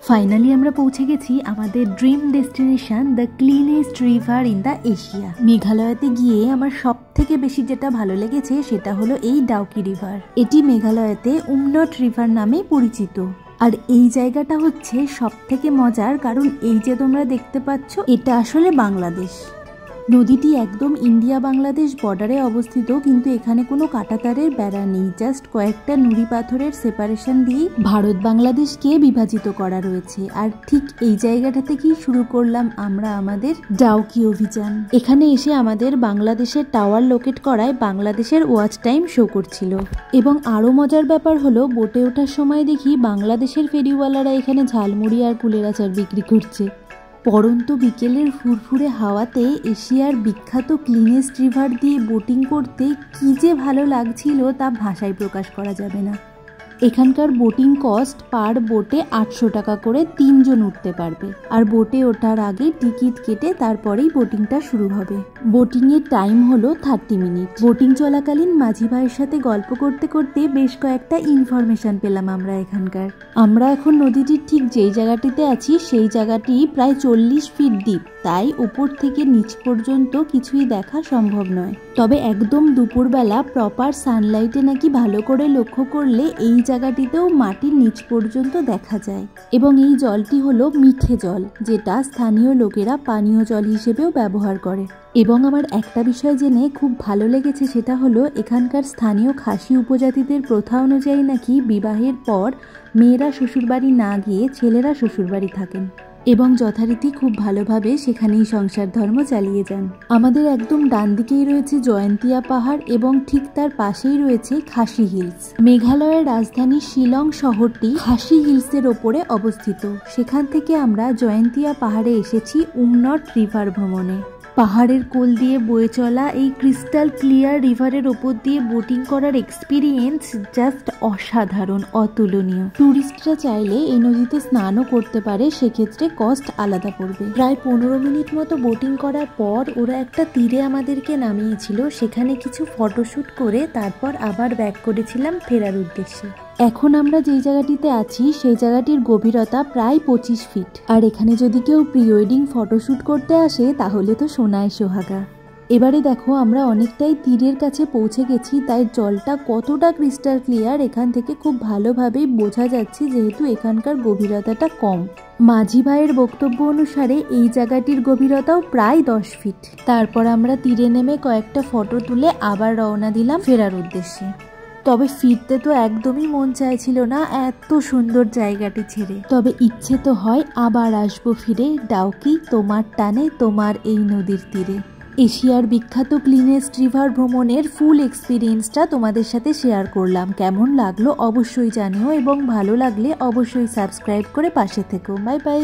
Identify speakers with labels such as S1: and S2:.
S1: Finally আমরা পৌঁছে গেছি আমাদের dream destination the cleanest river in the Asia. মেঘালয়তে গিয়ে আমার সব থেকে বেশি যেটা ভালো লেগেছে সেটা হলো এই ডাউকি রিভার। এটি মেঘালয়তে উমনট রিভার নামে পরিচিত। আর এই জায়গাটা হচ্ছে সব থেকে মজার, কারণ এই যে তোমরা দেখতে পাচ্ছ এটা আসলে বাংলাদেশ। নদীটি একদম ইন্ডিয়া বাংলাদেশ বর্ডারে অবস্থিত, কিন্তু এখানে কোনো কাঁটাতারের বেড়া নেই, জাস্ট কয়েকটা নুড়ি পাথরের সেপারেশন দিয়ে ভারত বাংলাদেশকে বিভাজিত করা রয়েছে। আর ঠিক এই জায়গাটা থেকেই শুরু করলাম আমরা আমাদের ডাউকি অভিযান। এখানে এসে আমাদের বাংলাদেশের টাওয়ার লোকেট করায় বাংলাদেশের ওয়াচ টাইম শো করছিল। এবং আরো মজার ব্যাপার হলো, বোটে ওঠার সময় দেখি বাংলাদেশের ফেরিওয়ালারা এখানে ঝালমুড়ি আর কুলের আচার বিক্রি করছে। পরন্ত বিকেলের ফুরফুরে হাওয়াতে এশিয়ার বিখ্যাত ক্লিনেস্ট রিভার দিয়ে বোটিং করতে কি যে ভালো লাগছিল তা ভাষায় প্রকাশ করা যাবে না। এখানকার বোটিং কস্ট পার বোটে 800 টাকা করে 3 জন উঠতে পারবে। আর বোটে ওঠার আগে টিকিট কেটে তারপরেই বোটিংটা শুরু হবে। বোটিংয়ের টাইম হলো 30 মিনিট। বোটিং চলাকালীন মাঝি ভাইয়ের সাথে গল্প করতে করতে বেশ কয়েকটা ইনফরমেশন পেলাম আমরা এখন নদীটির ঠিক যেই জায়গাটিতে আছি সেই জায়গাটি প্রায় 40 ফিট ডিপ, তাই উপর থেকে নিচ পর্যন্ত কিছুই দেখা সম্ভব নয়। তবে একদম দুপুরবেলা প্রপার সানলাইটে নাকি ভালো করে লক্ষ্য করলে এই জায়গাটিতেও মাটির নিচ পর্যন্ত দেখা যায়। এবং এই জলটি হলো মিঠে জল, যেটা স্থানীয় লোকেরা পানীয় জল হিসেবেও ব্যবহার করে। এবং আমার একটা বিষয় জেনে খুব ভালো লেগেছে, সেটা হলো এখানকার স্থানীয় খাসি উপজাতিদের প্রথা অনুযায়ী নাকি বিবাহের পর মেয়েরা শ্বশুরবাড়ি না গিয়ে ছেলেরা শ্বশুরবাড়ি থাকেন এবং যথারীতি খুব ভালোভাবে সেখানেই সংসার ধর্ম চালিয়ে যান। আমাদের একদম ডান দিকেই রয়েছে জয়ন্তিয়া পাহাড় এবং ঠিক তার পাশেই রয়েছে খাসি হিলস। মেঘালয়ের রাজধানী শিলং শহরটি খাসি হিলসের ওপরে অবস্থিত। সেখান থেকে আমরা জয়ন্তিয়া পাহাড়ে এসেছি উমনট রিভার ভ্রমণে। পাহাড়ের কোল দিয়ে বয়ে চলা এই ক্রিস্টাল ক্লিয়ার রিভারের ওপর দিয়ে বোটিং করার এক্সপিরিয়েন্স জাস্ট অসাধারণ, অতুলনীয়। টুরিস্টরা চাইলে এই নদীতে স্নানও করতে পারে, সেক্ষেত্রে কস্ট আলাদা পড়বে। প্রায় 15 মিনিট মতো বোটিং করার পর ওরা একটা তীরে আমাদেরকে নামিয়েছিল, সেখানে কিছু ফটোশুট করে তারপর আবার ব্যাক করেছিলাম ফেরার উদ্দেশ্যে। এখন আমরা যেই জায়গাটিতে আছি সেই জায়গাটির গভীরতা প্রায় 25 ফিট। আর এখানে যদি কেউ প্রি ওয়েডিং ফটোশুট করতে আসে তাহলে তো সোনায় সোহাগা। এবারে দেখো আমরা অনেকটাই তীরের কাছে পৌঁছে গেছি, তাই জলটা কতটা ক্রিস্টাল ক্লিয়ার এখান থেকে খুব ভালোভাবেই বোঝা যাচ্ছে, যেহেতু এখানকার গভীরতাটা কম। মাঝি ভাইয়ের বক্তব্য অনুসারে এই জায়গাটির গভীরতাও প্রায় 10 ফিট। তারপর আমরা তীরে নেমে কয়েকটা ফটো তুলে আবার রওনা দিলাম ফেরার উদ্দেশ্যে। তবে ফিরতে তো একদমই মন চাইছিল না এত সুন্দর জায়গাটি ছেড়ে। তবে ইচ্ছে তো হয় আবার আসবো ফিরে ডাউকি, তোমার টানে, তোমার এই নদীর তীরে। এশিয়ার বিখ্যাত ক্লিনেস্ট রিভার ভ্রমণের ফুল এক্সপিরিয়েন্সটা তোমাদের সাথে শেয়ার করলাম। কেমন লাগলো অবশ্যই জানিও এবং ভালো লাগলে অবশ্যই সাবস্ক্রাইব করে পাশে থেকো। Bye bye.